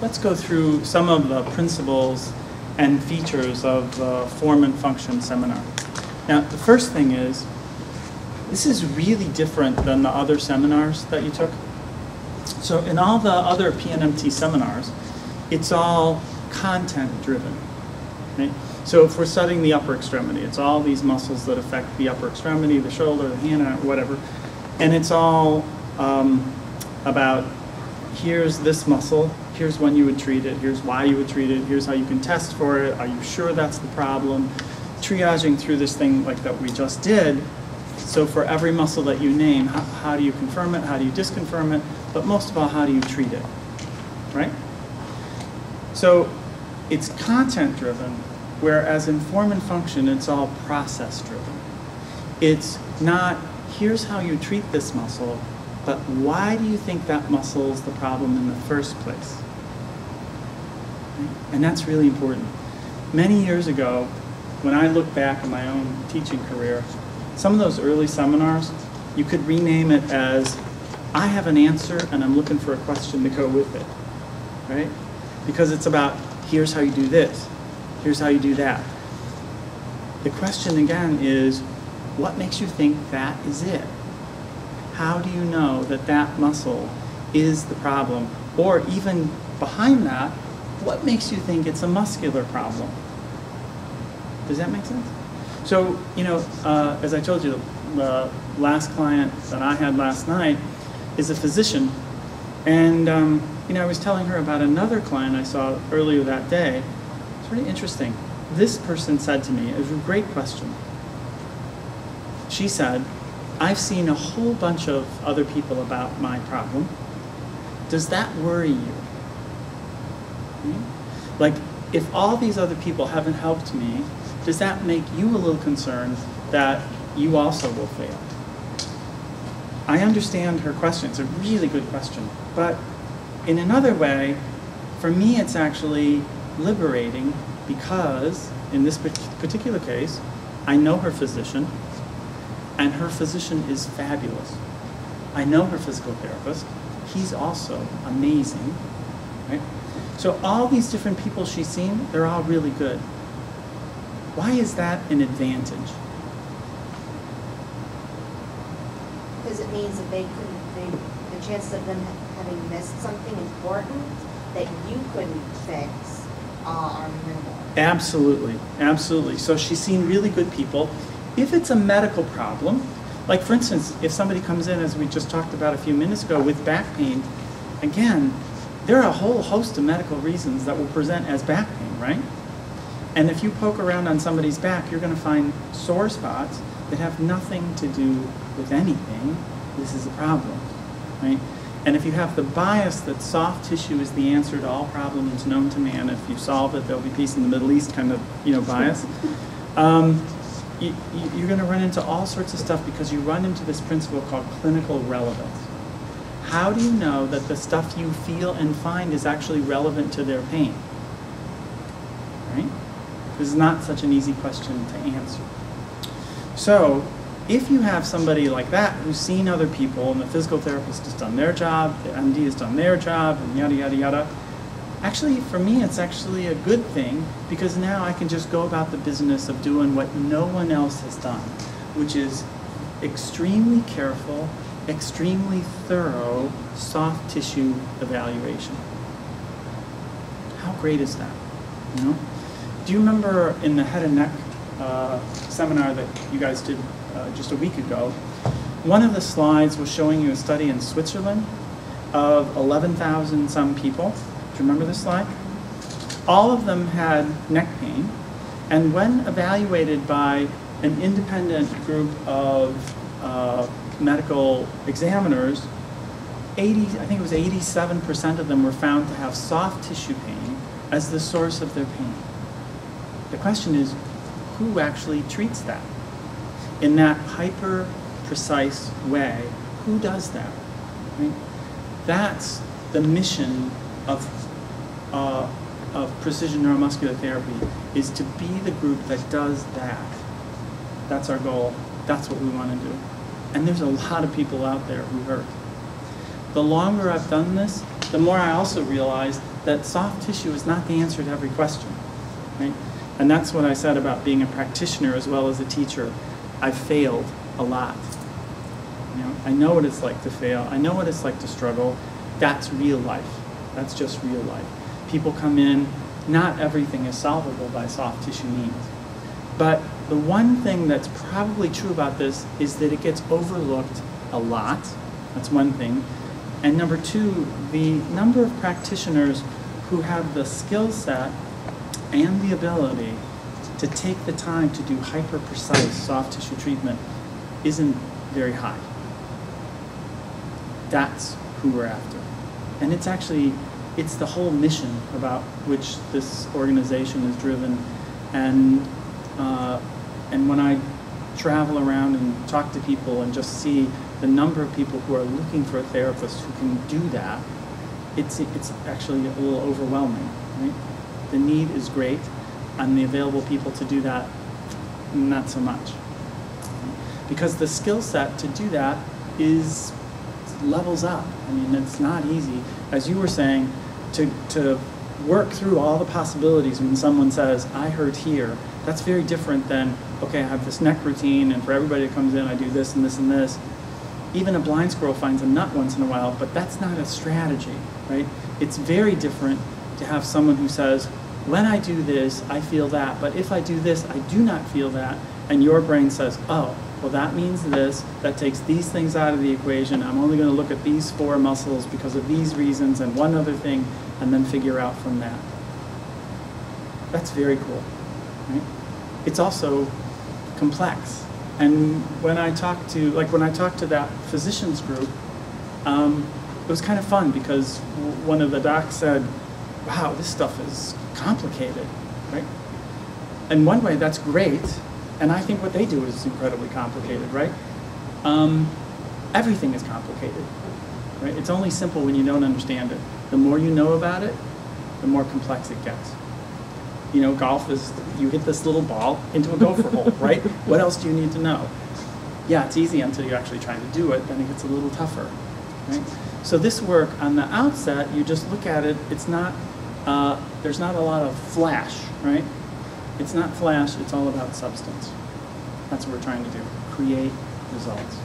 let's go through some of the principles and features of the Form and Function seminar. Now, the first thing is, this is really different than the other seminars that you took. So in all the other PNMT seminars, it's all content-driven, right? So if we're studying the upper extremity, it's all these muscles that affect the upper extremity, the shoulder, the hand, whatever. And it's all about, here's this muscle, here's when you would treat it, here's why you would treat it, here's how you can test for it, are you sure that's the problem? Triaging through this thing like that we just did. So for every muscle that you name, how do you confirm it, how do you disconfirm it, but most of all, how do you treat it, right? So it's content-driven, whereas in Form and Function, it's all process-driven. It's not, here's how you treat this muscle, but why do you think that muscle is the problem in the first place? Right? And that's really important. Many years ago, when I look back at my own teaching career, some of those early seminars, you could rename it as, I have an answer and I'm looking for a question to go with it, right? Because it's about, here's how you do this, here's how you do that. The question again is, what makes you think that is it? How do you know that that muscle is the problem? Or even behind that, what makes you think it's a muscular problem? Does that make sense? So, you know, as I told you, the last client that I had last night is a physician. And, you know, I was telling her about another client I saw earlier that day. It's really interesting. This person said to me, it was a great question. She said, I've seen a whole bunch of other people about my problem. Does that worry you? Like, if all these other people haven't helped me, does that make you a little concerned that you also will fail? I understand her question. It's a really good question. But in another way, for me, it's actually liberating because, in this particular case, I know her physician, and her physician is fabulous. I know her physical therapist. He's also amazing, right? So all these different people she's seen, they're all really good. Why is that an advantage? Because it means that the chances of them having missed something important that you couldn't fix are minimal. Absolutely, absolutely. So she's seen really good people. If it's a medical problem, like for instance, if somebody comes in, as we just talked about a few minutes ago, with back pain, again, there are a whole host of medical reasons that will present as back pain, right? And if you poke around on somebody's back, you're going to find sore spots that have nothing to do with anything. This is a problem, right? And if you have the bias that soft tissue is the answer to all problems known to man, if you solve it, there'll be peace in the Middle East kind of, you know, bias. You're going to run into all sorts of stuff because you run into this principle called clinical relevance. How do you know that the stuff you feel and find is actually relevant to their pain? Right? This is not such an easy question to answer. So, if you have somebody like that who's seen other people and the physical therapist has done their job, the MD has done their job, and yada, yada, yada, actually, for me, it's actually a good thing because now I can just go about the business of doing what no one else has done, which is extremely careful, extremely thorough soft tissue evaluation. How great is that? You know? Do you remember in the head and neck seminar that you guys did just a week ago, one of the slides was showing you a study in Switzerland of 11,000 some people. Do you remember this slide? All of them had neck pain, and when evaluated by an independent group of medical examiners, I think it was 87% of them were found to have soft tissue pain as the source of their pain. The question is, who actually treats that? In that hyper-precise way, who does that? Right? That's the mission of precision neuromuscular therapy, is to be the group that does that. That's our goal. That's what we want to do. And there's a lot of people out there who hurt. The longer I've done this, the more I also realized that soft tissue is not the answer to every question, right? And that's what I said about being a practitioner as well as a teacher. I've failed a lot. You know, I know what it's like to fail. I know what it's like to struggle. That's real life. That's just real life. People come in, not everything is solvable by soft tissue means. But the one thing that's probably true about this is that it gets overlooked a lot. That's one thing. And number two, the number of practitioners who have the skill set and the ability to take the time to do hyper-precise soft tissue treatment isn't very high. That's who we're after. And it's actually, it's the whole mission about which this organization is driven. And when I travel around and talk to people and just see the number of people who are looking for a therapist who can do that, it's actually a little overwhelming, right? The need is great, and the available people to do that, not so much. Because the skill set to do that is levels up. I mean, it's not easy. As you were saying, to work through all the possibilities when someone says, I hurt here, that's very different than, okay, I have this neck routine, and for everybody that comes in, I do this and this and this. Even a blind squirrel finds a nut once in a while, but that's not a strategy, right? It's very different to have someone who says, when I do this, I feel that, but if I do this, I do not feel that, and your brain says, oh, well, that means this, that takes these things out of the equation, I'm only going to look at these 4 muscles because of these reasons and one other thing, and then figure out from that. That's very cool, right? It's also complex. And when I talked to, that physicians group, it was kind of fun because one of the docs said, wow, this stuff is complicated, right? In one way, that's great, and I think what they do is incredibly complicated, right? Everything is complicated, right? It's only simple when you don't understand it. The more you know about it, the more complex it gets. You know, golf is, you hit this little ball into a gopher hole, right? What else do you need to know? Yeah, it's easy until you actually try to do it, then it gets a little tougher, right? So this work, on the outset, you just look at it, it's not, there's not a lot of flash, right? It's not flash, it's all about substance. That's what we're trying to do, create results.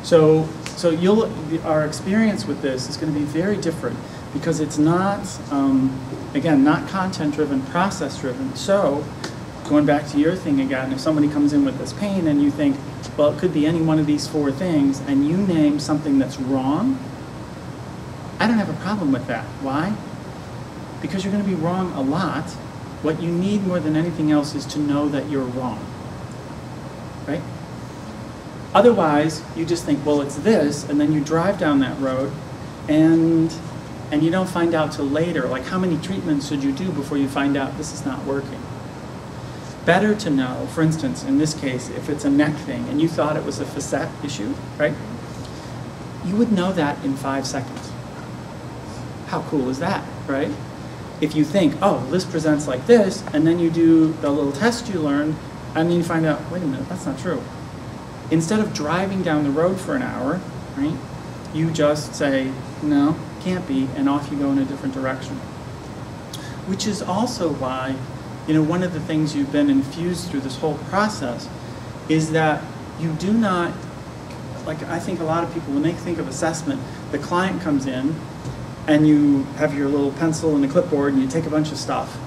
So our experience with this is going to be very different because it's not, again, not content-driven, process-driven. So, going back to your thing again, if somebody comes in with this pain and you think, well, it could be any one of these 4 things, and you name something that's wrong, I don't have a problem with that. Why? Because you're going to be wrong a lot. What you need more than anything else is to know that you're wrong, right? Otherwise, you just think, well, it's this, and then you drive down that road, and you don't find out till later, like how many treatments should you do before you find out this is not working? Better to know, for instance, in this case, if it's a neck thing, and you thought it was a facet issue, right? You would know that in 5 seconds. How cool is that, right? If you think, oh, this presents like this, and then you do the little test you learned, and then you find out, wait a minute, that's not true. Instead of driving down the road for an hour, right, you just say, no, can't be, and off you go in a different direction. Which is also why, you know, one of the things you've been infused through this whole process is that you do not, like I think a lot of people, when they think of assessment, the client comes in and you have your little pencil and a clipboard and you take a bunch of stuff,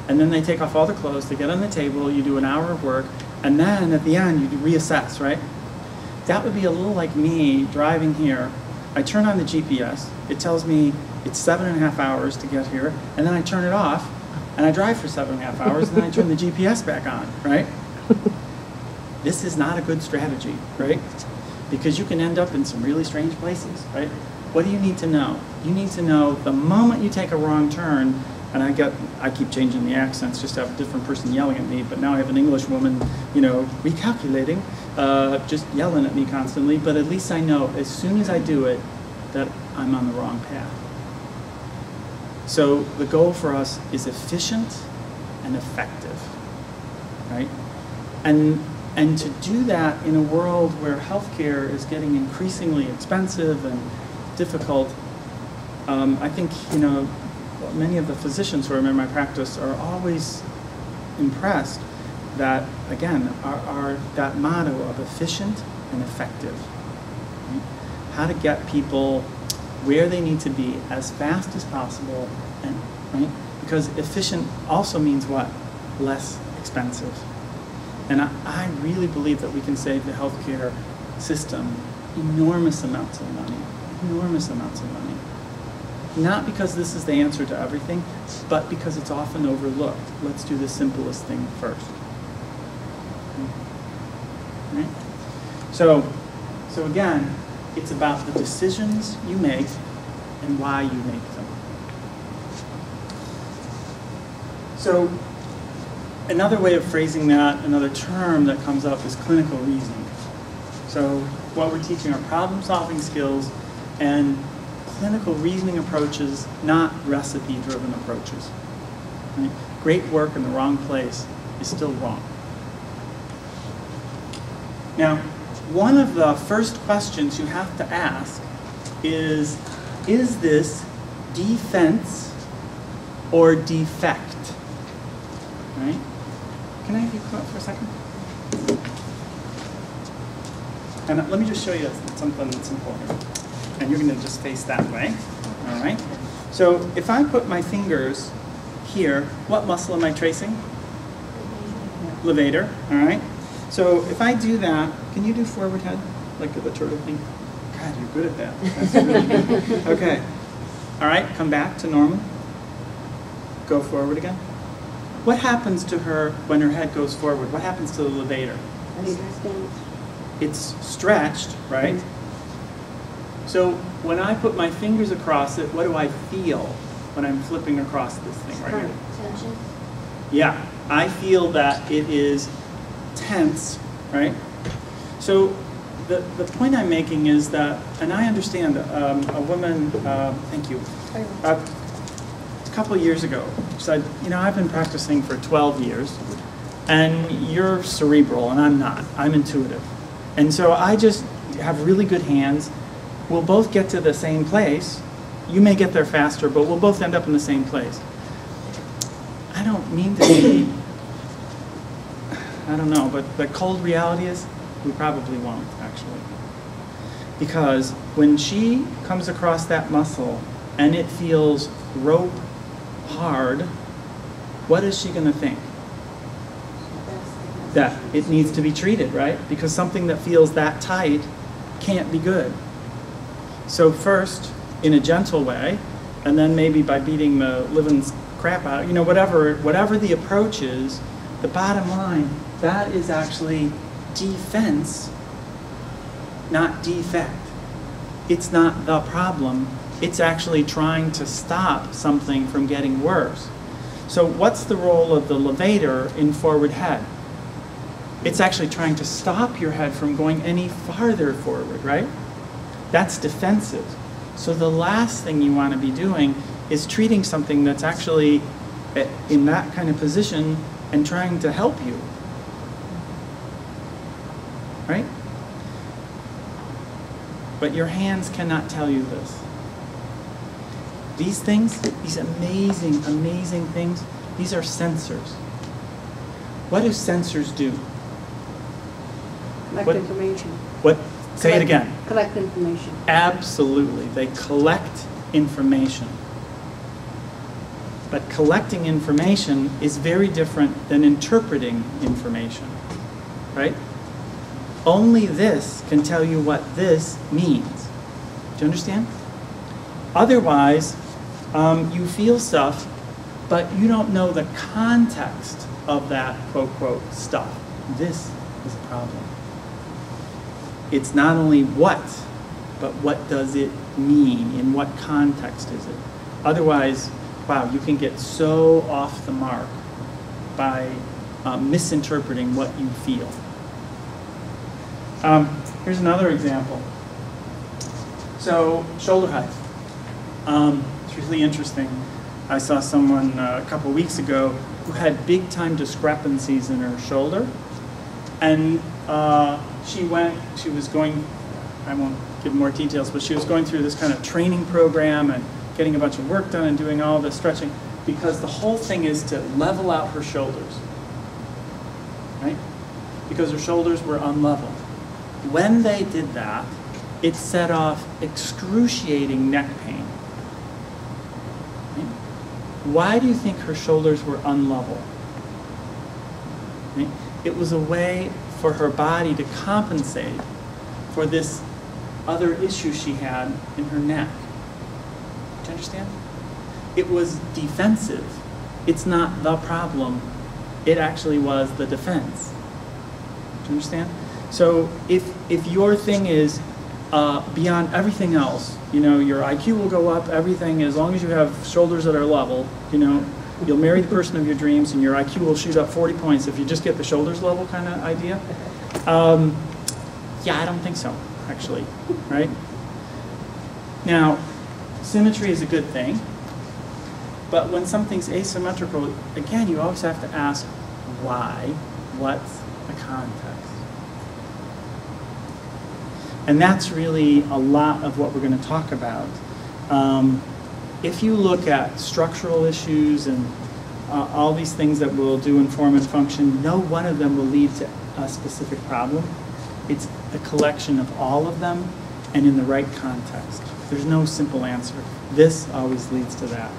and then they take off all the clothes, they get on the table, you do an hour of work, and then at the end you reassess, right? That would be a little like me driving here. I turn on the GPS, it tells me it's 7.5 hours to get here, and then I turn it off, and I drive for 7.5 hours, and then I turn the GPS back on, right? This is not a good strategy, right? Because you can end up in some really strange places, right? What do you need to know? You need to know the moment you take a wrong turn, and I keep changing the accents just to have a different person yelling at me, but now I have an English woman, you know, recalculating, just yelling at me constantly, but at least I know as soon as I do it that I'm on the wrong path. So the goal for us is efficient and effective, right? And to do that in a world where healthcare is getting increasingly expensive and difficult, I think, many of the physicians who are in my practice are always impressed that, again, that motto of efficient and effective. Right? How to get people where they need to be as fast as possible, and right? Because efficient also means what? Less expensive. And I really believe that we can save the healthcare system enormous amounts of money. Enormous amounts of money. Not because this is the answer to everything, but because it's often overlooked. Let's do the simplest thing first. Right? So again, it's about the decisions you make and why you make them. So another way of phrasing that, another term that comes up is clinical reasoning. So what we're teaching are problem-solving skills and clinical reasoning approaches, not recipe-driven approaches. Right? Great work in the wrong place is still wrong. Now, one of the first questions you have to ask is this defense or defect? Right? Can I have you come up for a second? And let me just show you something that's important. And you're going to just face that way. All right? So if I put my fingers here, what muscle am I tracing? Levator. All right? So if I do that, can you do forward head? Like the turtle thing? God, you're good at that. That's really good. Okay. All right, come back to normal. Go forward again. What happens to her when her head goes forward? What happens to the levator? It's stretched, right? So when I put my fingers across it, what do I feel when I'm flipping across this thing right here? Tension? Yeah, I feel that it is tense, right? So the point I'm making is that, and I understand a woman, thank you, a couple of years ago said, I've been practicing for 12 years and you're cerebral and I'm not, I'm intuitive. And so I just have really good hands. We'll both get to the same place. You may get there faster, but we'll both end up in the same place. I don't mean to be, I don't know, but the cold reality is we probably won't, actually. Because when she comes across that muscle and it feels rope hard, what is she going to think? That it needs to be treated, right? Because something that feels that tight can't be good. So first, in a gentle way, and then maybe by beating the living crap out, whatever the approach is, the bottom line, that is actually defense, not defect. It's not the problem. It's actually trying to stop something from getting worse. So what's the role of the levator in forward head? It's actually trying to stop your head from going any farther forward, right? That's defensive. So the last thing you want to be doing is treating something that's actually in that kind of position and trying to help you. Right? But your hands cannot tell you this. These things, these amazing, amazing things, these are sensors. What do sensors do? Collect information. What? Say it again. Collect information. Absolutely. They collect information. But collecting information is very different than interpreting information. Right? Only this can tell you what this means. Do you understand? Otherwise, you feel stuff, but you don't know the context of that quote stuff. This is a problem. It's not only what, but what does it mean? In what context is it? Otherwise, wow, you can get so off the mark by misinterpreting what you feel. Here's another example. So, shoulder height. It's really interesting. I saw someone a couple weeks ago who had big-time discrepancies in her shoulder, and she was going, I won't give more details, but she was going through this kind of training program and getting a bunch of work done and doing all the stretching, because the whole thing is to level out her shoulders, right? Because her shoulders were unlevel. When they did that, it set off excruciating neck pain. Right? Why do you think her shoulders were unlevel? Right? It was a way for her body to compensate for this other issue she had in her neck. Do you understand? It was defensive. It's not the problem. It actually was the defense. Do you understand? So if your thing is beyond everything else, you know, your IQ will go up, everything, as long as you have shoulders that are level, you know, you'll marry the person of your dreams and your IQ will shoot up 40 points if you just get the shoulders level kind of idea. Yeah, I don't think so, actually, right? Now, symmetry is a good thing, but when something's asymmetrical, again, you always have to ask why, what's the context? And that's really a lot of what we're going to talk about. If you look at structural issues and all these things that we'll do in form and function, no one of them will lead to a specific problem. It's a collection of all of them and in the right context. There's no simple answer. This always leads to that.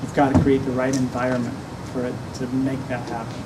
You've got to create the right environment for it to make that happen.